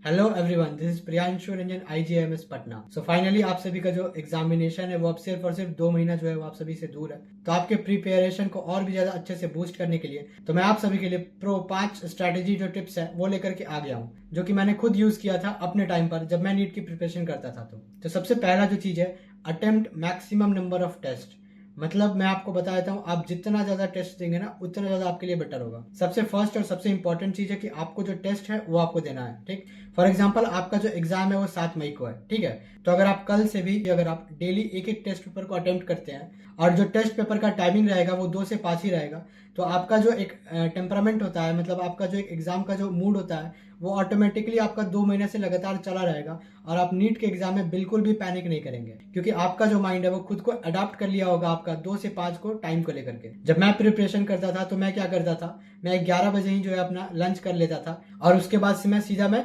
Hello everyone, this is Priyanshu Ranjan IGMS Patna. So finally आप सभी का जो एग्जामिनेशन है वो अब सिर्फ और सिर्फ 2 महीना जो है वो आप सभी से दूर है। तो आपके प्रिपरेशन को और भी ज्यादा अच्छे से बूस्ट करने के लिए तो मैं आप सभी के लिए प्रो 5 स्ट्रैटेजी जो टिप्स है वो लेकर के आ गया हूँ, जो कि मैंने खुद यूज किया था अपने टाइम पर जब मैं नीट की प्रिपरेशन करता था। तो सबसे पहला जो चीज है, attempt maximum number of test. मतलब मैं आपको बता देता हूँ, आप जितना ज्यादा टेस्ट देंगे ना उतना ज्यादा आपके लिए बेटर होगा। सबसे फर्स्ट और सबसे इंपॉर्टेंट चीज है कि आपको जो टेस्ट है वो आपको देना है। ठीक, फॉर एग्जाम्पल आपका जो एग्जाम है वो 7 मई को है, ठीक है। तो अगर आप कल से भी अगर आप डेली एक एक टेस्ट पेपर को अटेम्प्ट करते हैं और जो टेस्ट पेपर का टाइमिंग रहेगा वो 2 से 5 ही रहेगा, तो आपका जो एक टेम्परामेंट होता है, मतलब आपका जो एक एग्जाम का जो मूड होता है वो ऑटोमेटिकली आपका 2 महीने से लगातार चला रहेगा और आप नीट के एग्जाम में बिल्कुल भी पैनिक नहीं करेंगे, क्योंकि आपका जो माइंड है वो खुद को अडॉप्ट कर लिया होगा आपका 2 से 5 को टाइम को लेकर के। जब मैं प्रिपरेशन करता था तो मैं क्या करता था, मैं 11 बजे ही जो है अपना लंच कर लेता था और उसके बाद से मैं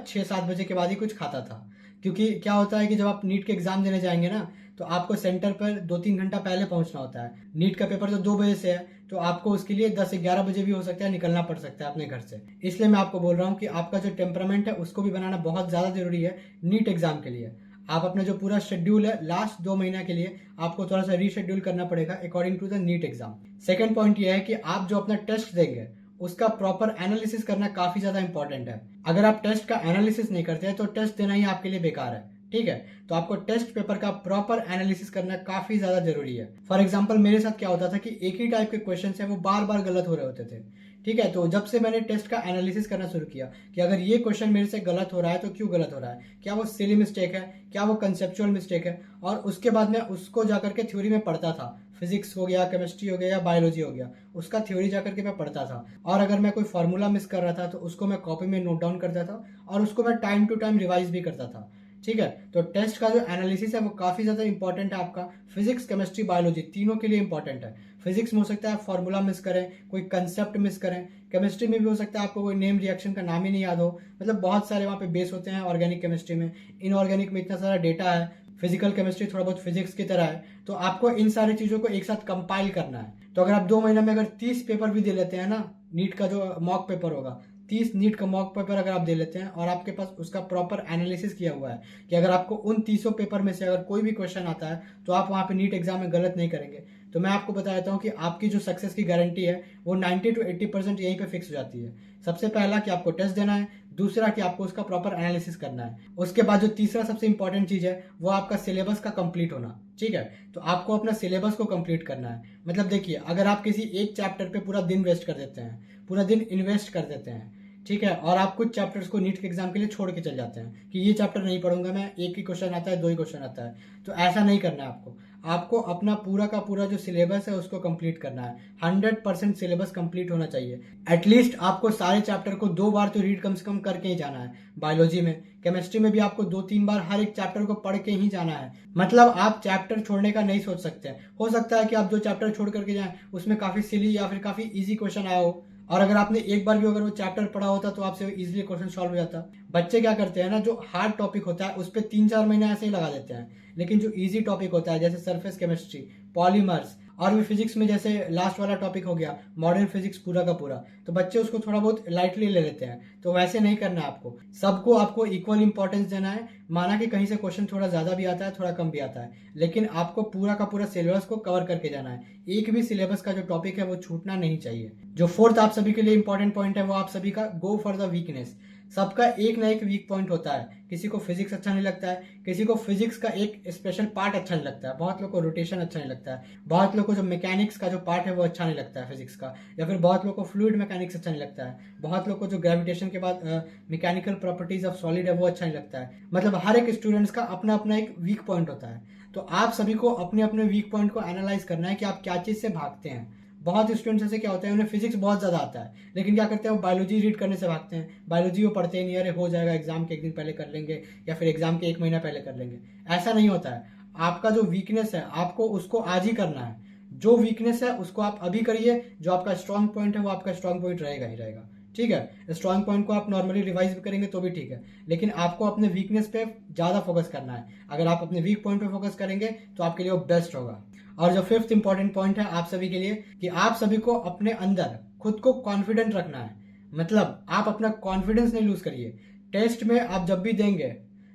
6-7 बजे के बाद ही कुछ खाता था। क्योंकि क्या होता है कि जब आप नीट के एग्जाम देने जाएंगे ना तो आपको सेंटर पर 2-3 घंटा पहले पहुंचना होता है। नीट का पेपर तो 2 बजे से है, तो आपको उसके लिए 10-11 बजे भी हो सकता है निकलना पड़ सकता है अपने घर से। इसलिए मैं आपको बोल रहा हूँ कि आपका जो टेम्परामेंट है उसको भी बनाना बहुत ज्यादा जरूरी है नीट एग्जाम के लिए। आप अपना जो पूरा शेड्यूल है लास्ट 2 महीना के लिए आपको थोड़ा सा रीशेड्यूल करना पड़ेगा according to the NEET exam. Second point ये है कि आप जो अपना टेस्ट देंगे उसका प्रॉपर एनालिसिस करना काफी ज्यादा इंपॉर्टेंट है। अगर आप टेस्ट का एनालिसिस नहीं करते हैं तो टेस्ट देना ही आपके लिए बेकार है, ठीक है। तो आपको टेस्ट पेपर का प्रॉपर एनालिसिस करना काफी ज्यादा जरूरी है। फॉर एग्जांपल मेरे साथ क्या होता था कि एक ही टाइप के क्वेश्चन है वो बार बार गलत हो रहे होते थे, ठीक है। तो जब से मैंने टेस्ट का एनालिसिस करना शुरू किया कि अगर ये क्वेश्चन मेरे से गलत हो रहा है तो क्यों गलत हो रहा है, क्या वो सिली मिस्टेक है, क्या वो कंसेप्चुअल मिस्टेक है, और उसके बाद मैं उसको जाकर के थ्योरी में पढ़ता था। फिजिक्स हो गया, केमिस्ट्री हो गया या बायोलॉजी हो गया, उसका थ्योरी जाकर के मैं पढ़ता था। और अगर मैं कोई फॉर्मूला मिस कर रहा था तो उसको मैं कॉपी में नोट डाउन करता था और उसको मैं टाइम टू टाइम रिवाइज भी करता था, ठीक है। तो टेस्ट का जो एनालिसिस है वो काफी ज्यादा इंपॉर्टेंट है आपका। फिजिक्स, केमिस्ट्री, बायोलॉजी तीनों के लिए इंपॉर्टेंट है। फिजिक्स में हो सकता है आप फॉर्मूला मिस करें, कोई कंसेप्ट मिस करें। केमिस्ट्री में भी हो सकता है आपको कोई नेम रिएक्शन का नाम ही नहीं याद हो। मतलब बहुत सारे वहाँ पे बेस होते हैं ऑर्गेनिक केमिस्ट्री में, इनऑर्गेनिक में इतना सारा डेटा है, फिजिकल केमिस्ट्री थोड़ा बहुत फिजिक्स की तरह है। तो आपको इन सारी चीजों को एक साथ कंपाइल करना है। तो अगर आप 2 महीना में अगर 30 पेपर भी दे लेते हैं ना, नीट का जो मॉक पेपर होगा, 30 नीट का मॉक पेपर अगर आप दे लेते हैं और आपके पास उसका प्रॉपर एनालिसिस किया हुआ है कि अगर आपको उन 30 पेपर में से अगर कोई भी क्वेश्चन आता है तो आप वहां पे नीट एग्जाम में गलत नहीं करेंगे, तो मैं आपको बता देता हूँ कि आपकी जो सक्सेस की गारंटी है वो 90 to 80% यहीं पे फिक्स हो जाती है। सबसे पहला कि आपको टेस्ट देना है, दूसरा कि आपको उसका प्रॉपर एनालिसिस करना है, उसके बाद जो तीसरा सबसे इंपॉर्टेंट चीज है वो आपका सिलेबस का कंप्लीट होना, ठीक है। तो आपको अपना सिलेबस को कंप्लीट करना है। मतलब देखिए, अगर आप किसी एक चैप्टर पे पूरा दिन वेस्ट कर देते हैं, पूरा दिन इन्वेस्ट कर देते हैं, ठीक है, और आप कुछ चैप्टर्स को नीट के एग्जाम के लिए छोड़ के चल जाते हैं कि ये चैप्टर नहीं पढ़ूंगा मैं, एक ही क्वेश्चन आता है, 2 ही क्वेश्चन आता है, तो ऐसा नहीं करना है आपको। आपको अपना पूरा का पूरा जो सिलेबस है उसको कंप्लीट करना है। 100% सिलेबस कंप्लीट होना चाहिए। एटलीस्ट आपको सारे चैप्टर को 2 बार तो रीड कम से कम करके ही जाना है। बायोलॉजी में, केमिस्ट्री में भी आपको 2-3 बार हर एक चैप्टर को पढ़ के ही जाना है। मतलब आप चैप्टर छोड़ने का नहीं सोच सकते। हो सकता है कि आप जो चैप्टर छोड़ करके जाएं उसमें काफी सिली या फिर काफी इजी क्वेश्चन आया हो, और अगर आपने एक बार भी अगर वो चैप्टर पढ़ा होता तो आपसे इजीली क्वेश्चन सॉल्व हो जाता। बच्चे क्या करते हैं ना, जो हार्ड टॉपिक होता है उस पर 3-4 महीने ऐसे ही लगा देते हैं, लेकिन जो इजी टॉपिक होता है जैसे सरफेस केमिस्ट्री, पॉलीमर्स, और भी फिजिक्स में जैसे लास्ट वाला टॉपिक हो गया मॉडर्न फिजिक्स पूरा का पूरा, तो बच्चे उसको थोड़ा बहुत लाइटली ले लेते हैं। तो वैसे नहीं करना है आपको, सबको आपको इक्वल इंपॉर्टेंस देना है। माना कि कहीं से क्वेश्चन थोड़ा ज्यादा भी आता है, थोड़ा कम भी आता है, लेकिन आपको पूरा का पूरा सिलेबस को कवर करके जाना है। एक भी सिलेबस का जो टॉपिक है वो छूटना नहीं चाहिए। जो फोर्थ आप सभी के लिए इंपॉर्टेंट पॉइंट है वो आप सभी का गो फॉर द वीकनेस। सबका एक ना एक वीक पॉइंट होता है। किसी को फिजिक्स अच्छा नहीं लगता है, किसी को फिजिक्स का एक स्पेशल पार्ट अच्छा नहीं लगता है, बहुत लोग को रोटेशन अच्छा नहीं लगता है, बहुत लोग को जो मैकेनिक्स का जो पार्ट है वो अच्छा नहीं लगता है फिजिक्स का, या फिर बहुत लोग को फ्लूइड मैकेनिक्स अच्छा नहीं लगता है, बहुत लोग को जो ग्रेविटेशन के बाद मैकेनिकल प्रॉपर्टीज ऑफ सॉलिड है वो अच्छा नहीं लगता है। मतलब हर एक स्टूडेंट्स का अपना अपना एक वीक पॉइंट होता है। तो आप सभी को अपने अपने वीक पॉइंट को एनालाइज करना है कि आप क्या चीज से भागते हैं। बहुत स्टूडेंट्स ऐसे क्या होते हैं, उन्हें फिजिक्स बहुत ज्यादा आता है लेकिन क्या करते हैं, वो बायोलॉजी रीड करने से भागते हैं। बायोलॉजी वो पढ़ते ही नहीं, अरे हो जाएगा, एग्जाम के एक दिन पहले कर लेंगे या फिर एग्जाम के 1 महीना पहले कर लेंगे। ऐसा नहीं होता है। आपका जो वीकनेस है आपको उसको आज ही करना है। जो वीकनेस है उसको आप अभी करिए, जो आपका स्ट्रांग पॉइंट है वो आपका स्ट्रांग पॉइंट रहेगा ही रहेगा, ठीक है। स्ट्रांग पॉइंट को आप नॉर्मली रिवाइज भी करेंगे तो भी ठीक है, लेकिन आपको अपने वीकनेस पे ज्यादा फोकस करना है। अगर आप अपने वीक पॉइंट पे फोकस करेंगे तो आपके लिए वो बेस्ट होगा। और जो फिफ्थ इंपॉर्टेंट पॉइंट है आप सभी के लिए, कि आप सभी को अपने अंदर खुद को कॉन्फिडेंट रखना है। मतलब आप अपना कॉन्फिडेंस नहीं लूज करिए। टेस्ट में आप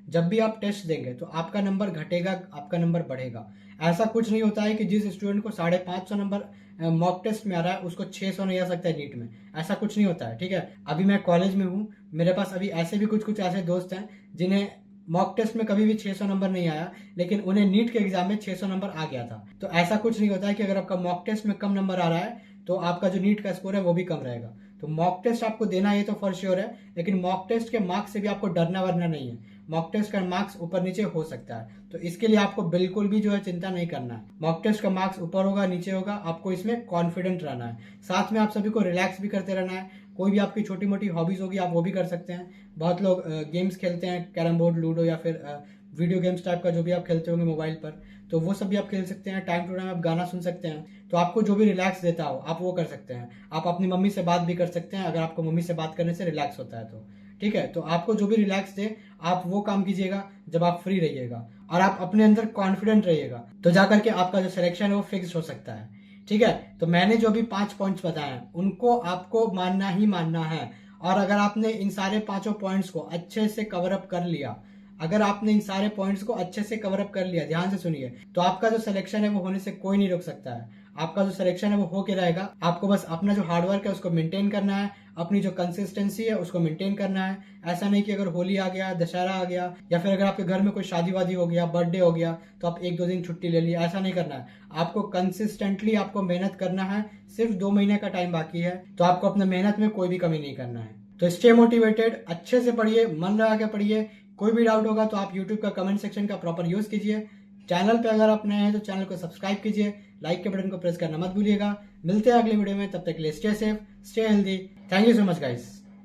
जब भी आप टेस्ट देंगे तो आपका नंबर घटेगा, आपका नंबर बढ़ेगा। ऐसा कुछ नहीं होता है कि जिस स्टूडेंट को 550 नंबर मॉक टेस्ट में आ रहा है उसको 600 नहीं आ सकता है नीट में, ऐसा कुछ नहीं होता है, ठीक है। अभी मैं कॉलेज में हूँ, मेरे पास अभी ऐसे भी कुछ ऐसे दोस्त हैं जिन्हें मॉक टेस्ट में कभी भी 600 नंबर नहीं आया, लेकिन उन्हें नीट के एग्जाम में 600 नंबर आ गया था। तो ऐसा कुछ नहीं होता है कि अगर आपका मॉक टेस्ट में कम नंबर आ रहा है तो आपका जो नीट का स्कोर है वो भी कम रहेगा। तो मॉक टेस्ट आपको देना ये तो फॉर श्योर है, लेकिन मॉक टेस्ट के मार्क्स से भी आपको डरना वरना नहीं है। मॉक टेस्ट का मार्क्स ऊपर नीचे हो सकता है, तो इसके लिए आपको बिल्कुल भी जो है चिंता नहीं करना है। मॉक टेस्ट का मार्क्स ऊपर होगा नीचे होगा, आपको इसमें कॉन्फिडेंट रहना है। साथ में आप सभी को रिलैक्स भी करते रहना है। कोई भी आपकी छोटी मोटी हॉबीज होगी आप वो भी कर सकते हैं। बहुत लोग गेम्स खेलते हैं, कैरम बोर्ड, लूडो या फिर वीडियो गेम्स टाइप का जो भी आप खेलते होंगे मोबाइल पर, तो वो सब भी आप खेल सकते हैं। टाइम टू टाइम आप गाना सुन सकते हैं। तो आपको जो भी रिलैक्स देता हो आप वो कर सकते हैं। आप अपनी मम्मी से बात भी कर सकते हैं अगर आपको मम्मी से बात करने से रिलैक्स होता है तो, ठीक है। तो आपको जो भी रिलैक्स दे आप वो काम कीजिएगा जब आप फ्री रहिएगा और आप अपने अंदर कॉन्फिडेंट रहिएगा, तो जाकर के आपका जो सिलेक्शन है वो फिक्स हो सकता है, ठीक है। तो मैंने जो भी 5 पॉइंट्स बताए हैं उनको आपको मानना ही मानना है। और अगर आपने इन सारे 5 पॉइंट्स को अच्छे से कवर अप कर लिया, अगर आपने इन सारे पॉइंट्स को अच्छे से कवर अप कर लिया, ध्यान से सुनिए, तो आपका जो सिलेक्शन है वो होने से कोई नहीं रोक सकता है। आपका जो सिलेक्शन है वो होके रहेगा। आपको बस अपना जो हार्डवर्क है उसको मेंटेन करना है, अपनी जो कंसिस्टेंसी है उसको मेंटेन करना है। ऐसा नहीं कि अगर होली आ गया, दशहरा आ गया, या फिर अगर आपके घर में कोई शादी वादी हो गया, बर्थडे हो गया, तो आप 1-2 दिन छुट्टी ले ली, ऐसा नहीं करना है। आपको कंसिस्टेंटली आपको मेहनत करना है। सिर्फ 2 महीने का टाइम बाकी है, तो आपको अपने मेहनत में कोई भी कमी नहीं करना है। तो स्टे मोटिवेटेड, अच्छे से पढ़िए, मन लगा के पढ़िए। कोई भी डाउट होगा तो आप YouTube का कमेंट सेक्शन का प्रॉपर यूज कीजिए। चैनल पे अगर आप नए हैं तो चैनल को सब्सक्राइब कीजिए, लाइक के बटन को प्रेस करना मत भूलिएगा। मिलते हैं अगले वीडियो में, तब तक के लिए stay safe, stay healthy. Thank you so much guys.